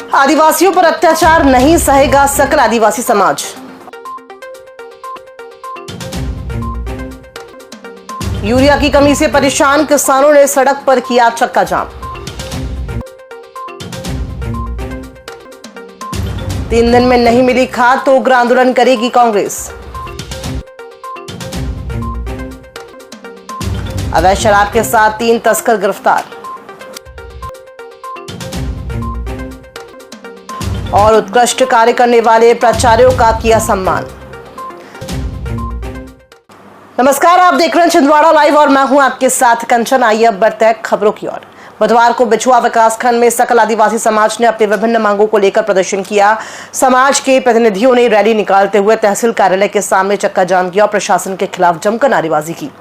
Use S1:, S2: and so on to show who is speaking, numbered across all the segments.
S1: आदिवासियों पर अत्याचार नहीं सहेगा सकल आदिवासी समाज। यूरिया की कमी से परेशान किसानों ने सड़क पर किया चक्का जाम। 3 दिन में नहीं मिली खाद तो उग्र आंदोलन करेगी कांग्रेस। अवैध शराब के साथ 3 तस्कर गिरफ्तार। और उत्कृष्ट कार्य करने वाले प्राचार्यों का किया सम्मान। नमस्कार, आप देख रहे हैं छिंदवाड़ा लाइव और मैं हूं आपके साथ कंचन। आइए अब बढ़ते हैं खबरों की ओर। बुधवार को बिछुआ विकासखंड में सकल आदिवासी समाज ने अपनी विभिन्न मांगों को लेकर प्रदर्शन किया। समाज के प्रतिनिधियों ने रैली निकालते हुए तहसील कार्यालय के सामने चक्का जाम किया और प्रशासन के खिलाफ जमकर नारेबाजी की।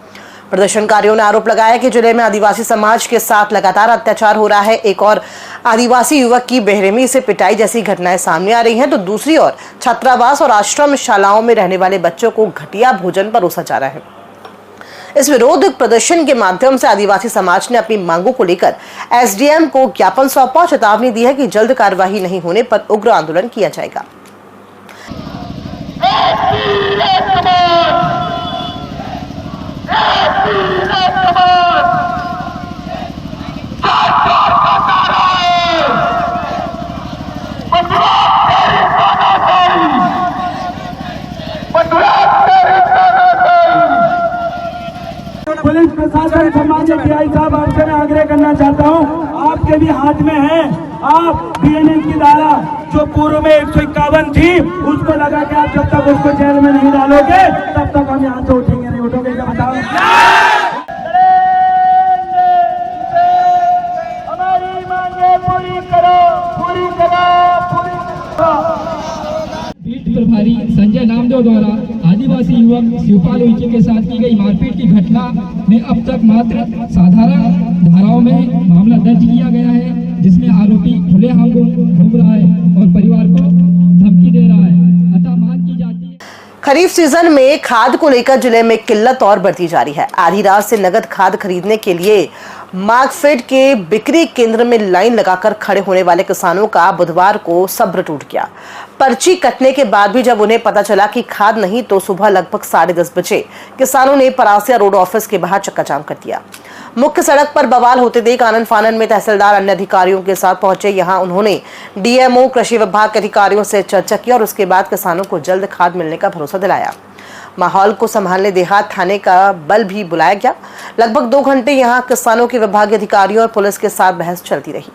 S1: प्रदर्शनकारियों ने आरोप लगाया कि जिले में आदिवासी समाज के साथ लगातार अत्याचार हो रहा है। एक और आदिवासी युवक की बेरहमी से पिटाई जैसी घटनाएं सामने आ रही हैं, तो दूसरी ओर छात्रावास और आश्रम शालाओं में रहने वाले बच्चों को घटिया भोजन परोसा जा रहा है। इस विरोध प्रदर्शन के माध्यम से आदिवासी समाज ने अपनी मांगों को लेकर एसडीएम को ज्ञापन सौंपा और चेतावनी दी है कि जल्द कार्यवाही नहीं होने पर उग्र आंदोलन किया जाएगा।
S2: पुलिस प्रशासन समाज एपीआई साहब, आपसे मैं आग्रह करना चाहता हूँ, आपके भी हाथ में है, आप बीएनएस की धारा जो पूर्व में 151 थी उसको लगा के आप जब तक उसको जेल में नहीं डालोगे तब तक हम यहाँ से उठेंगे नहीं। उठोगे क्या बताओ? हमारी मांगे पूरी करो, पूरी करो, पूरी करो।
S3: पीठ प्रभारी संजय नामदेव द्वारा आदिवासी युवक शिवपाल उइके के साथ की गई मारपीट की घटना में अब तक मात्र साधारण धाराओं में मामला दर्ज किया गया है, जिसमें आरोपी खुलेआम घूम रहा है और परिवार को धमकी दे रहा है। अतः मांग की जाती है।
S1: खरीफ सीजन में खाद को लेकर जिले में किल्लत और बढ़ती जा रही है। आधी रात से नगद खाद खरीदने के लिए मार्कफेड के बिक्री केंद्र में लाइन लगाकर खड़े होने वाले किसानों का बुधवार को सब्र टूट गया। पर्ची कटने के बाद भी जब उन्हें पता चला कि खाद नहीं, तो सुबह लगभग 10:30 बजे किसानों ने परासिया रोड ऑफिस के बाहर चक्का जाम कर दिया। मुख्य सड़क पर बवाल होते देख आनन फानन में तहसीलदार अन्य अधिकारियों के साथ पहुंचे। यहां उन्होंने डीएमओ, कृषि विभाग के अधिकारियों से चर्चा की और उसके बाद किसानों को जल्द खाद मिलने का भरोसा दिलाया। माहौल को संभालने देहात थाने का बल भी बुलाया गया। लगभग 2 घंटे यहां किसानों के विभागीय अधिकारियों और पुलिस के साथ बहस चलती रही।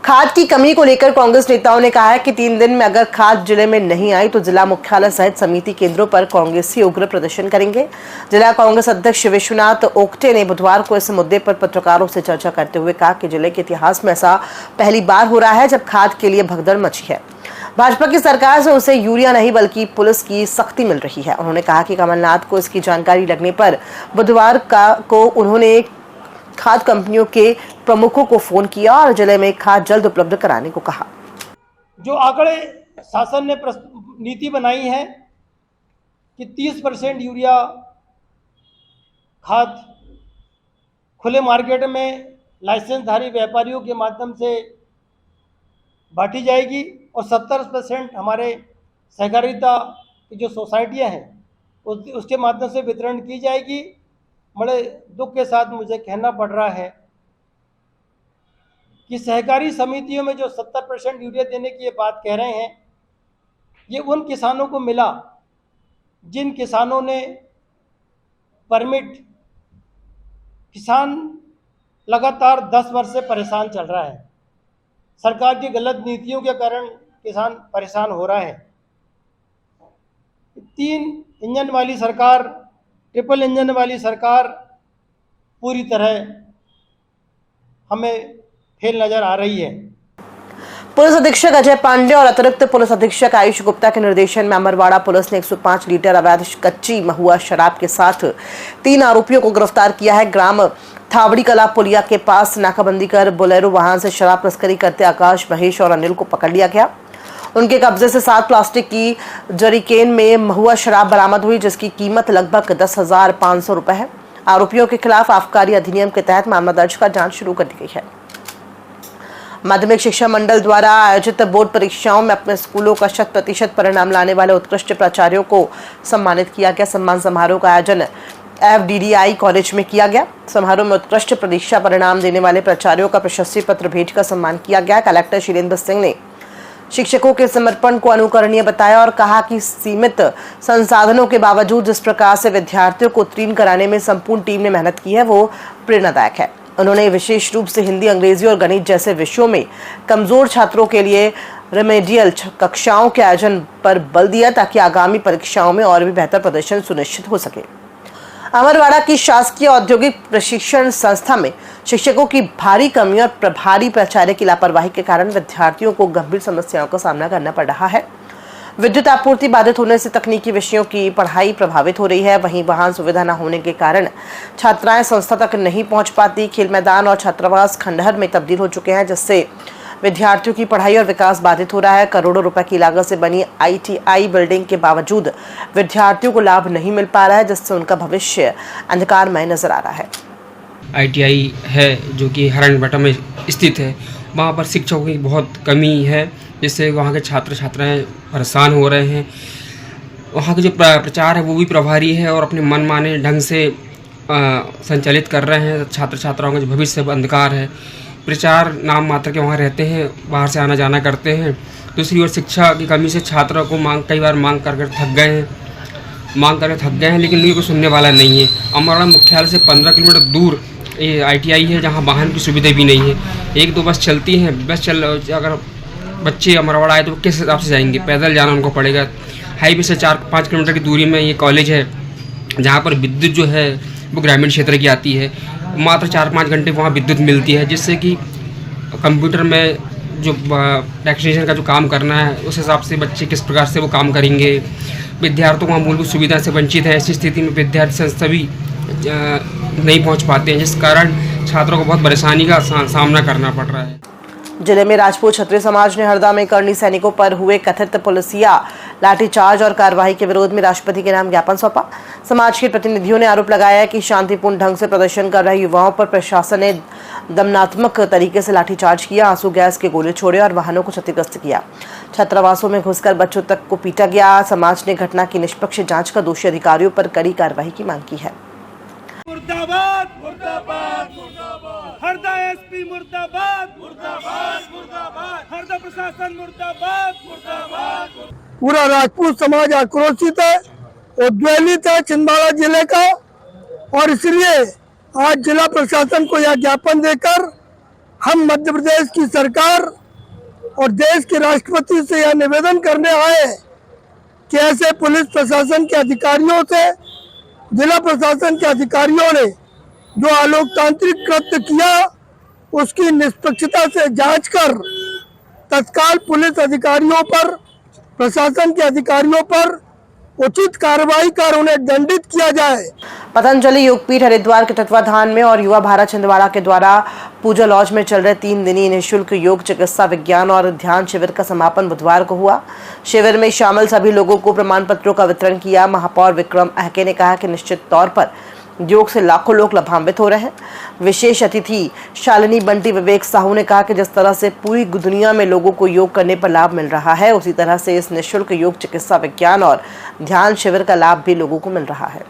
S1: खाद की कमी को लेकर कांग्रेस नेताओं ने कहा है कि 3 दिन में अगर खाद जिले में नहीं आई तो जिला मुख्यालय सहित समिति केंद्रों पर कांग्रेसी उग्र प्रदर्शन करेंगे। जिला कांग्रेस अध्यक्ष विश्वनाथ ओक्टे ने बुधवार को इस मुद्दे पर पत्रकारों से चर्चा करते हुए कहा कि जिले के इतिहास में ऐसा पहली बार हो रहा है जब खाद के लिए भगदड़ मची है। भाजपा की सरकार से उसे यूरिया नहीं बल्कि पुलिस की सख्ती मिल रही है। उन्होंने कहा कि कमलनाथ को इसकी जानकारी लगने पर बुधवार को उन्होंने खाद कंपनियों के प्रमुखों को फोन किया और जिले में खाद जल्द उपलब्ध कराने को कहा।
S4: जो आंकड़े शासन ने नीति बनाई है कि 30% यूरिया खाद खुले मार्केट में लाइसेंसधारी व्यापारियों के माध्यम से बांटी जाएगी और 70% हमारे सहकारिता की जो सोसाइटियां हैं उसके माध्यम से वितरण की जाएगी। बड़े दुख के साथ मुझे कहना पड़ रहा है कि सहकारी समितियों में जो 70% यूरिया देने की ये बात कह रहे हैं, ये उन किसानों को मिला जिन किसानों ने परमिट, किसान लगातार 10 वर्ष से परेशान चल रहा है। सरकार की गलत नीतियों के कारण किसान परेशान हो रहा है। 3 इंजन वाली सरकार, ट्रिपल इंजन वाली सरकार पूरी तरह हमें फेल नजर आ रही है।
S1: पुलिस अधीक्षक अजय पांडे और अतिरिक्त पुलिस अधीक्षक आयुष गुप्ता के निर्देशन में अमरवाड़ा पुलिस ने 105 लीटर अवैध कच्ची महुआ शराब के साथ 3 आरोपियों को गिरफ्तार किया है। ग्राम थावड़ी कला पुलिया के पास नाकाबंदी कर बोलेरो वाहन से शराब तस्करी करते आकाश, महेश और अनिल को पकड़ लिया गया। उनके कब्जे से 7 प्लास्टिक की जरीकेन में महुआ शराब बरामद हुई, जिसकी कीमत लगभग 10,500 रुपए है। आरोपियों के खिलाफ आबकारी अधिनियम के तहत मामला दर्ज कर जांच शुरू कर दी गई है। माध्यमिक शिक्षा मंडल द्वारा आयोजित बोर्ड परीक्षाओं में अपने स्कूलों का 100% परिणाम लाने वाले उत्कृष्ट प्राचार्यों को सम्मानित किया गया। सम्मान समारोह का आयोजन FDDI कॉलेज में किया गया। समारोह में उत्कृष्ट परीक्षा परिणाम देने वाले प्राचार्यों का प्रशस्ति पत्र भेंट कर सम्मान किया गया। कलेक्टर शीलेंद्र सिंह ने शिक्षकों के समर्पण को अनुकरणीय बताया और कहा कि सीमित संसाधनों के बावजूद जिस प्रकार से विद्यार्थियों को उत्तीर्ण कराने में संपूर्ण टीम ने मेहनत की है वो प्रेरणादायक है। उन्होंने विशेष रूप से हिंदी, अंग्रेजी और गणित जैसे विषयों में कमजोर छात्रों के लिए रेमेडियल कक्षाओं के आयोजन पर बल दिया ताकि आगामी परीक्षाओं में और भी बेहतर प्रदर्शन सुनिश्चित हो सके। अमरवाड़ा की शासकीय औद्योगिक प्रशिक्षण संस्था में शिक्षकों की भारी कमी और प्रभारी प्राचार्य की लापरवाही के कारण विद्यार्थियों को गंभीर समस्याओं का सामना करना पड़ रहा है। विद्युत आपूर्ति बाधित होने से तकनीकी विषयों की पढ़ाई प्रभावित हो रही है। वहीं वाहन सुविधा न होने के कारण छात्राएं संस्था तक नहीं पहुंच पाती। खेल मैदान और छात्रावास खंडहर में तब्दील हो चुके हैं, जिससे विद्यार्थियों की पढ़ाई और विकास बाधित हो रहा है। करोड़ों रुपए की लागत से बनी ITI बिल्डिंग के बावजूद विद्यार्थियों को लाभ नहीं मिल पा रहा है, जिससे उनका भविष्य अंधकारमय नजर आ रहा है।
S5: ITI है जो कि हरणबटा में स्थित है, वहाँ पर शिक्षकों की बहुत कमी है, जिससे वहाँ के छात्र छात्राएँ परेशान हो रहे हैं। वहाँ के जो प्रचार है वो भी प्रभारी है और अपने मनमाने ढंग से संचालित कर रहे हैं। छात्र छात्राओं का जो भविष्य अंधकार है। प्रचार नाम मात्र के वहाँ रहते हैं, बाहर से आना जाना करते हैं। दूसरी ओर शिक्षा की कमी से छात्रों को कई बार मांग कर थक गए हैं, लेकिन उनको सुनने वाला नहीं है। अमरवाड़ा मुख्यालय से 15 किलोमीटर दूर ये ITI है, जहाँ वाहन की सुविधा भी नहीं है। 1-2 बस चलती हैं। अगर बच्चे अमरवाड़ा आए तो किस हिसाब से जाएंगे? पैदल जाना उनको पड़ेगा। हाईवे से 4-5 किलोमीटर की दूरी में ये कॉलेज है, जहाँ पर विद्युत जो है वो ग्रामीण क्षेत्र की आती है। मात्र 4-5 घंटे वहाँ विद्युत मिलती है, जिससे कि कंप्यूटर में जो टेक्नीशियन का जो काम करना है उस हिसाब से बच्चे किस प्रकार से वो काम करेंगे। विद्यार्थियों को मूलभूत सुविधा से वंचित है। ऐसी स्थिति में विद्यार्थी सभी नहीं पहुँच पाते हैं, जिस कारण छात्रों को बहुत परेशानी का सामना करना पड़ रहा है।
S1: जिले में राजपूत क्षत्रिय समाज ने हरदा में करनी सैनिकों पर हुए कथित पुलिसिया लाठीचार्ज और कार्रवाई के विरोध में राष्ट्रपति के नाम ज्ञापन सौंपा। समाज के प्रतिनिधियों ने आरोप लगाया कि शांतिपूर्ण ढंग से प्रदर्शन कर रहे युवाओं पर प्रशासन ने दमनात्मक तरीके से लाठीचार्ज किया, आंसू गैस के गोले छोड़े और वाहनों को क्षतिग्रस्त किया। छात्रावासों में घुसकर बच्चों तक को पीटा गया। समाज ने घटना की निष्पक्ष जाँच कर दोषी अधिकारियों पर कड़ी कार्रवाई की मांग की है।
S2: मुर्दाबाद मुर्दाबाद मुर्दाबाद, हरदा SP मुर्दाबाद मुर्दाबाद मुर्दाबाद, हरदा प्रशासन मुर्दाबाद मुर्दाबाद।
S6: पूरा राजपूत समाज आक्रोशित है, उद्वेलित है छिंदवाड़ा जिले का, और इसलिए आज जिला प्रशासन को यह ज्ञापन देकर हम मध्य प्रदेश की सरकार और देश के राष्ट्रपति से यह निवेदन करने आए कि ऐसे पुलिस प्रशासन के अधिकारियों से, जिला प्रशासन के अधिकारियों ने जो अलोकतांत्रिक कृत्य किया उसकी निष्पक्षता से जांच कर तत्काल पुलिस अधिकारियों पर, प्रशासन के अधिकारियों पर उचित कार्रवाई कर उन्हें दंडित किया जाए।
S1: पतंजलि योगपीठ हरिद्वार के तत्वाधान में और युवा भारत छिंदवाड़ा के द्वारा पूजा लॉज में चल रहे 3 दिनी निःशुल्क योग, चिकित्सा विज्ञान और ध्यान शिविर का समापन बुधवार को हुआ। शिविर में शामिल सभी लोगों को प्रमाण पत्रों का वितरण किया। महापौर विक्रम अहके ने कहा कि निश्चित तौर पर योग से लाखों लोग लाभान्वित हो रहे हैं। विशेष अतिथि शालिनी बंटी विवेक साहू ने कहा कि जिस तरह से पूरी दुनिया में लोगों को योग करने पर लाभ मिल रहा है, उसी तरह से इस निःशुल्क योग, चिकित्सा विज्ञान और ध्यान शिविर का लाभ भी लोगों को मिल रहा है।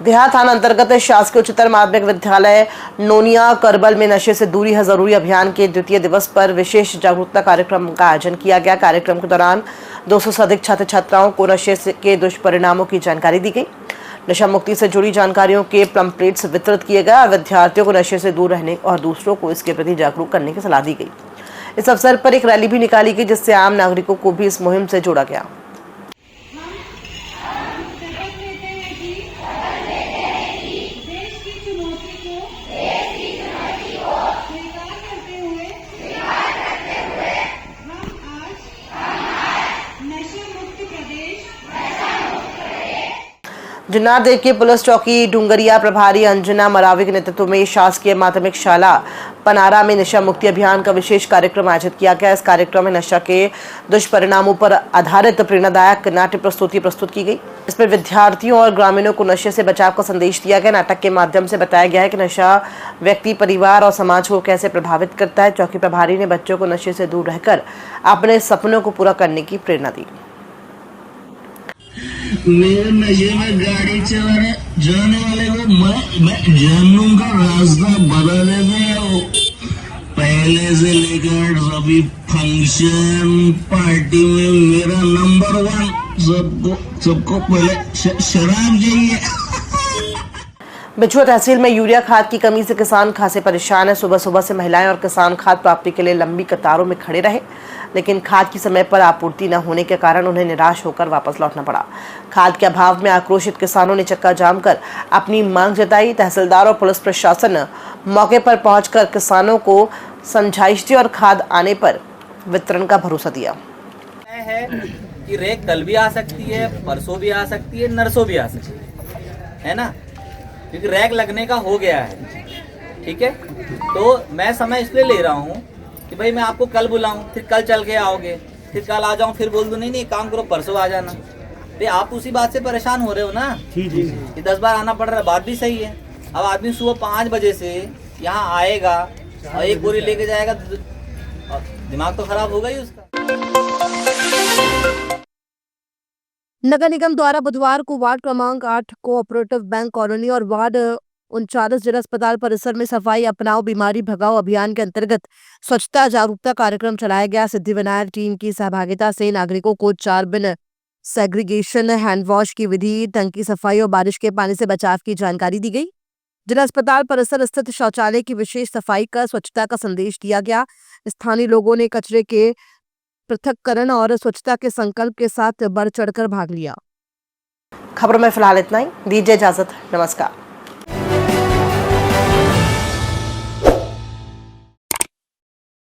S1: देहात थाना अंतर्गत शासकीय उच्चतर माध्यमिक विद्यालय नोनिया करबल में नशे से दूरी है जरूरी अभियान के द्वितीय दिवस पर विशेष जागरूकता कार्यक्रम का आयोजन किया गया। कार्यक्रम के दौरान 200 से अधिक छात्र छात्राओं को नशे के दुष्परिणामों की जानकारी दी गई। नशा मुक्ति से जुड़ी जानकारियों के पम्पलेट्स वितरित किए गए और विद्यार्थियों को नशे से दूर रहने और दूसरों को इसके प्रति जागरूक करने की सलाह दी गई। इस अवसर पर एक रैली भी निकाली गई, जिससे आम नागरिकों को भी इस मुहिम से जोड़ा गया। जुन्नारदेव की पुलिस चौकी डूंगरिया प्रभारी अंजना मरावी के नेतृत्व में शासकीय माध्यमिक शाला पनारा में नशा मुक्ति अभियान का विशेष कार्यक्रम आयोजित किया गया। इस कार्यक्रम में नशा के दुष्परिणामों पर आधारित प्रेरणादायक नाट्य प्रस्तुति प्रस्तुत की गई। इसमें विद्यार्थियों और ग्रामीणों को नशे से बचाव का संदेश दिया गया। नाटक के माध्यम से बताया गया है कि नशा व्यक्ति, परिवार और समाज को कैसे प्रभावित करता है। चौकी प्रभारी ने बच्चों को नशे से दूर रहकर अपने सपनों को पूरा करने की प्रेरणा दी।
S7: मेरे नशे में गाड़ी चलाने जाने वाले को मैं जानूंगा, रास्ता बता देते हैं वो। पहले से लेकर सभी फंक्शन पार्टी में मेरा नंबर 1, सबको पहले शराब चाहिए।
S1: बिछुआ तहसील में यूरिया खाद की कमी से किसान खासे परेशान है। सुबह सुबह से महिलाएं और किसान खाद प्राप्ति के लिए लंबी कतारों में खड़े रहे, लेकिन खाद की समय पर आपूर्ति न होने के कारण उन्हें निराश होकर वापस लौटना पड़ा। खाद के अभाव में आक्रोशित किसानों ने चक्का जाम कर अपनी मांग जताई। तहसीलदार और पुलिस प्रशासन मौके पर पहुंचकर किसानों को समझाइश दी और खाद आने पर वितरण का भरोसा दिया।
S8: है कि रैक कल भी आ सकती है, परसों भी आ सकती है, नरसों भी आ सकती है ना, क्योंकि रैक लगने का हो गया है। ठीक है, तो मैं समय इसलिए ले रहा हूँ कि भाई मैं आपको कल बुलाऊं, फिर कल चल के आओगे, फिर कल आ जाऊं, फिर बोल दूं नहीं काम करो परसों आ जाना। तो आप उसी बात से परेशान हो रहे हो ना कि 10 बार आना पड़ रहा है। बात भी सही है। अब आदमी सुबह 5 बजे से यहाँ आएगा और एक बोरी लेके जाएगा, दिमाग तो खराब होगा ही उसका।
S1: नगर निगम द्वारा बुधवार को वार्ड क्रमांक 8 कोऑपरेटिव बैंक कॉलोनी और वार्ड 39 जिला अस्पताल परिसर में सफाई अपनाओ बीमारी भगाओ अभियान के अंतर्गत स्वच्छता जागरूकता कार्यक्रम चलाया गया। सिद्धिविनायक टीम की सहभागिता से नागरिकों को 4 बिन सेग्रीगेशन, हैंड वॉश की विधि, टंकी सफाई और बारिश के पानी से बचाव की जानकारी दी गई। जिला अस्पताल परिसर स्थित शौचालय की विशेष सफाई कर स्वच्छता का संदेश दिया गया। स्थानीय लोगों ने कचरे के पृथक्करण और स्वच्छता के संकल्प के साथ बढ़ चढ़कर भाग लिया। खबरों में फिलहाल इतना ही। दीजिए इजाजत। नमस्कार।